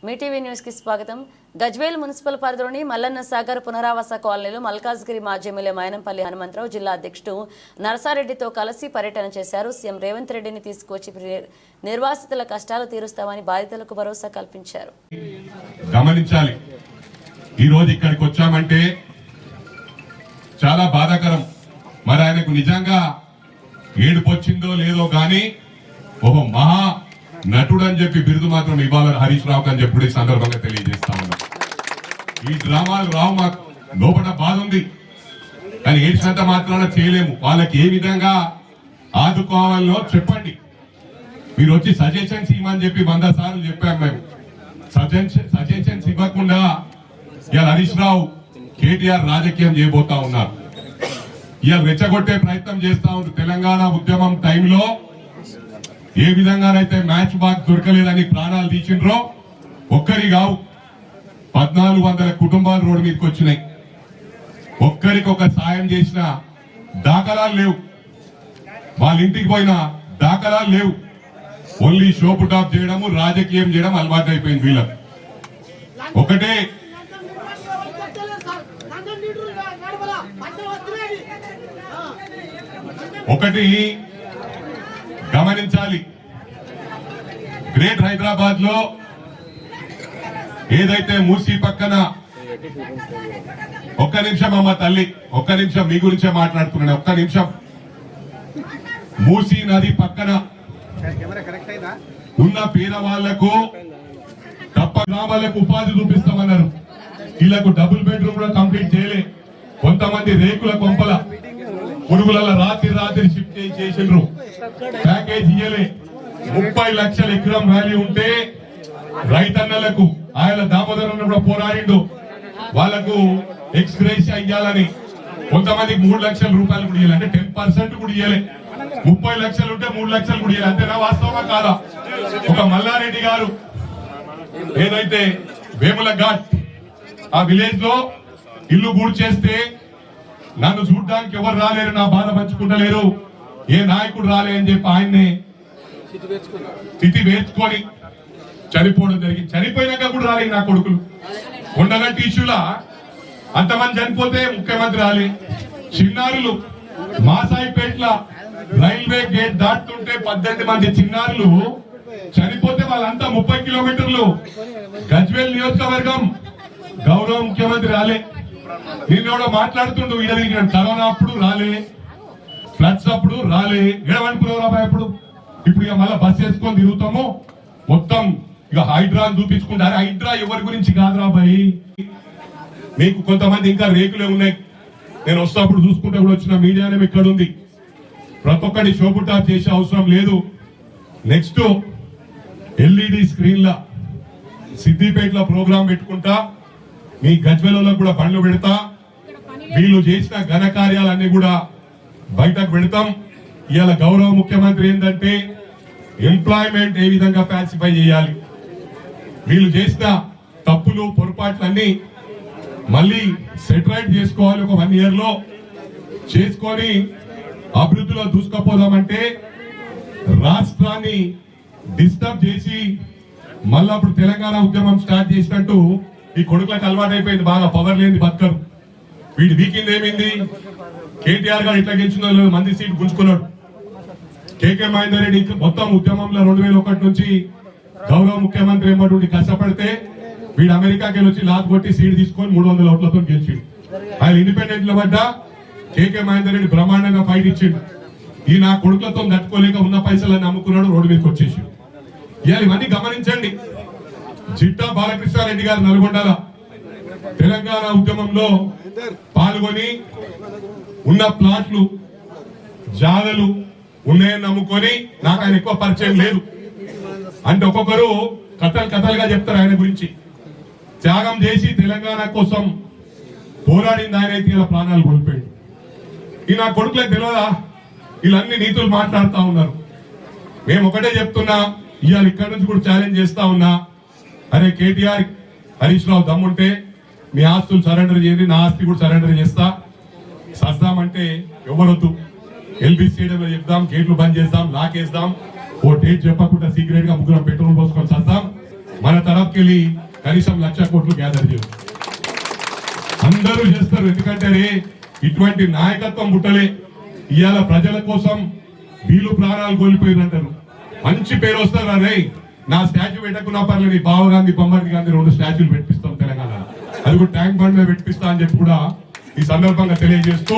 Mee TV news కి స్వాగతం. Gajwel municipal పరిధిలోని మల్లన్న సాగర్ పునరావాస కాలనీలో మల్కాజ్గిరి మాజీ ఎమ్మెల్యే మైనంపల్లి హనుమంతరావు జిల్లా అధ్యక్షుడు నరసారెడ్డితో కలిసి పర్యటన చేశారు. సీఎం రేవంత్ రెడ్డిని తీసుకొచ్చి నిర్వాసితుల కష్టాలు తీరుస్తామని బాధితులకు భరోసా కల్పించారు. గమనించాలి, ఈ రోజు ఇక్కడికి వచ్చామంటే చాలా బాధాకరం. మరి ఆయనకు నిజంగా ఏడుపు వచ్చిందో లేదో గాని ఓహో మహా నటుడు అని చెప్పి బిరుదు మాత్రం ఇవ్వాలని హరీష్ రావు అని చెప్పి ఈ సందర్భంగా తెలియజేస్తా ఉన్నా. ఈ డ్రామాలు రావు, మాకు లోపల బాధ ఉంది కానీ ఏడ్చినంత మాత్రాన చేయలేము. వాళ్ళకి ఏ విధంగా ఆదుకోవాలో చెప్పండి. మీరు వచ్చి సజెషన్స్ ఇవ్వమని చెప్పి 100 సార్లు చెప్పాము. మేము సజెషన్స్ ఇవ్వకుండా ఇవాళ హరీష్ రావు కేటీఆర్ రాజకీయం చేయబోతా ఉన్నారు. ఇవాళ రెచ్చగొట్టే ప్రయత్నం చేస్తా ఉన్నారు. తెలంగాణ ఉద్యమం టైంలో ఏ విధంగానైతే మ్యాచ్ బాక్స్ దొరకలేదని ప్రాణాలు తీసిండ్రో ఒక్కరి కావు 1400 కుటుంబాలు రోడ్డు మీదకి వచ్చినాయి. ఒక్కరికొక సాయం చేసిన దాఖలాలు లేవు, వాళ్ళ ఇంటికి పోయిన దాఖలాలు లేవు. ఓన్లీ షోపు టాప్ చేయడము, రాజకీయం చేయడం అలవాటు అయిపోయింది వీళ్ళకి. ఒకటి గమనించాలి, గ్రేట్ హైదరాబాద్ లో ఏదైతే మూసీ పక్కన, ఒక్క నిమిషం అమ్మ తల్లి, ఒక్క నిమిషం మీ గురించే మాట్లాడుతున్నాను, ఒక్క నిమిషం. మూసీ నది పక్కన ఉన్న పేదవాళ్లకు తప్ప గ్రామాలకు ఉపాధి చూపిస్తామన్నారు. వీళ్లకు డబుల్ బెడ్రూమ్ కూడా కంప్లీట్ చేయలే. కొంతమంది రేకుల కొంపల పురుగుల రాత్రి షిఫ్ట్ చేసిండ్రు. ప్యాకేజ్ ఇయ్యలే. 30 లక్షల ఎకరం వాల్యూ ఉంటే రైతన్నలకు ఆయన దామోదరం కూడా పోరాడిండు. వాళ్లకు ఎక్స్గ్రేషియా ఇయ్యాలని. కొంతమందికి 3 లక్షల రూపాయలు కూడా ఇయ్యాలి, అంటే 10% కూడా ఇయ్యలే. 30 లక్షలు ఉంటే 3 లక్షలు కూడా ఇయ్యాలి. అంతేనా? వాస్తవమా కాదా? ఒక మల్లారెడ్డి గారు ఏదైతే వేముల ఘాట్ ఆ విలేజ్ లో ఇల్లు గూడ్ చేస్తే నన్ను చూడడానికి ఎవరు రాలేరు, నా బాధ పంచుకుంటలేరు, ఏ నాయకుడు రాలే అని చెప్పి ఆయన్ని స్థితి వేర్చుకొని చనిపోవడం జరిగింది. చనిపోయినాక కూడా రాలే నా కొడుకులు. కొండగట్టి ఇష్యూలా అంతమంది చనిపోతే ముఖ్యమంత్రి రాలే. చిన్నారులు మాసాయిపేట్ల రైల్వే గేట్ దాటుతుంటే 18 మంది చిన్నారులు చనిపోతే వాళ్ళంతా 30 కిలోమీటర్లు. గజ్వేల్ నియోజకవర్గం గౌరవ ముఖ్యమంత్రి రాలే. నిన్న మాట్లాడుతుండు, కరోనా అప్పుడు రాలే, ఫ్లడ్స్ అప్పుడు రాలే. ఏడవనుకున్నావు అప్పుడు? ఇప్పుడు ఇక మళ్ళీ బస్ వేసుకొని తిరుగుతాము మొత్తం. ఇక హైడ్రా చూపించుకుంటారు. హైడ్రా ఎవరి గురించి కాదురా బాయ్. మీకు కొంతమంది ఇంకా రేకులే ఉన్నాయి. నేను వస్తున్నప్పుడు చూసుకుంటే కూడా వచ్చిన మీడియానే ఇక్కడ ఉంది. ప్రతి ఒక్కటి షోపు టాప్ చేసే అవసరం లేదు. నెక్స్ట్ LED స్క్రీన్ల సిద్దిపేటలో ప్రోగ్రాం పెట్టుకుంటా, మీ గజ్వేలలో కూడా బండ్లు పెడతా. వీళ్ళు చేసిన ఘన కార్యాలన్నీ కూడా బయటకు పెడతాం. ఇవాళ గౌరవ ముఖ్యమంత్రి ఏంటంటే ఎంప్లాయ్మెంట్ ఏ విధంగా ప్యాసిఫై చేయాలి, వీళ్ళు చేసిన తప్పులు పొరపాట్లన్నీ మళ్ళీ సెటిలైట్ చేసుకోవాలి. ఒక 1 year లో చేసుకొని అభివృద్ధిలో దూసుకుపోదామంటే రాష్ట్రాన్ని డిస్టర్బ్ చేసి మళ్ళీ అప్పుడు తెలంగాణ ఉద్యమం స్టార్ట్ చేసినట్టు ఈ కొడుకులకు అలవాటైపోయింది. బాగా పవర్ లేని బతకరు. వీడి వీకింది ఏమైంది? కేటీఆర్ గారు ఇట్లా గెలిచిన మంది సీట్ గుంజుకున్నాడు. కేకే మహేందర్ రెడ్డి మొత్తం ఉద్యమంలో 2001 నుంచి గౌరవ ముఖ్యమంత్రి ఏమంటుండి కష్టపడితే వీడు అమెరికాకి వెళ్ళి వచ్చి లాక్ కొట్టి సీట్ తీసుకొని 300 ఓట్లతో గెలిచిండు. ఆయన ఇండిపెండెంట్ లో పడ్డా కేకే మహేందర్ రెడ్డి బ్రహ్మాండంగా ఫైట్ ఇచ్చిండు. ఈ నా కొడుకులతో తట్టుకోలేక ఉన్న పైసలన్నీ అమ్ముకున్నాడు, రోడ్డు మీదకి వచ్చేసి. ఇవన్నీ గమనించండి. జిట్టా బాలకృష్ణారెడ్డి గారు నల్గొండల తెలంగాణ ఉద్యమంలో పాల్గొని ఉన్న ప్లాట్లు జాగలు ఉన్నాయని నమ్ముకొని, నాకు ఆయన ఎక్కువ పరిచయం లేదు అంటే ఒక్కొక్కరు కథలుగా చెప్తారు ఆయన గురించి. త్యాగం చేసి తెలంగాణ కోసం పోరాడింది ఆయన. అయితే ఇలా ప్రాణాలు కోల్పోయాడు. ఈ నా కొడుకులకు తెలియదా? వీళ్ళన్ని నీతులు మాట్లాడుతూ ఉన్నారు. మేము ఒకటే చెప్తున్నా, ఇవాళ ఇక్కడ నుంచి కూడా ఛాలెంజ్ చేస్తా ఉన్నా, అరే కేటీఆర్ హరీష్ రావు దమ్ముంటే మీ ఆస్తులు సరెండర్ చేయండి, నా ఆస్తి కూడా సరెండర్ చేస్తా. సస్తామంటే ఎవరొద్దు, LBC స్టేడియంలో చెప్దాం, గేట్లు బంద్ చేద్దాం, లాకేద్దాం, ఓ డేట్ చెప్పకుండా సీక్రెట్ గా ముగ్గురం పెట్రోల్ పోసుకొని సస్తాం. మన తరఫుకెళ్ళి కనీసం 1,00,000 కోట్లు గ్యాదర్ చేయాలి. అందరూ చేస్తారు, ఎందుకంటే ఇటువంటి నాయకత్వం పుట్టలే. ఇవాళ ప్రజల కోసం వీళ్ళు ప్రాణాలు కోల్పోయినంటారు, మంచి పేరు వస్తారు. అరే నా స్టాచ్యూ పెట్టకున్నా పర్లేదు, బావ గాంధీ బొమ్మడి గాంధీ 2 స్టాచ్యూలు పెట్టిస్తాం తెలంగాణ, అది కూడా ట్యాంక్ బండ్ మీద పెట్టిస్తా అని చెప్పి కూడా ఈ సందర్భంగా తెలియజేస్తూ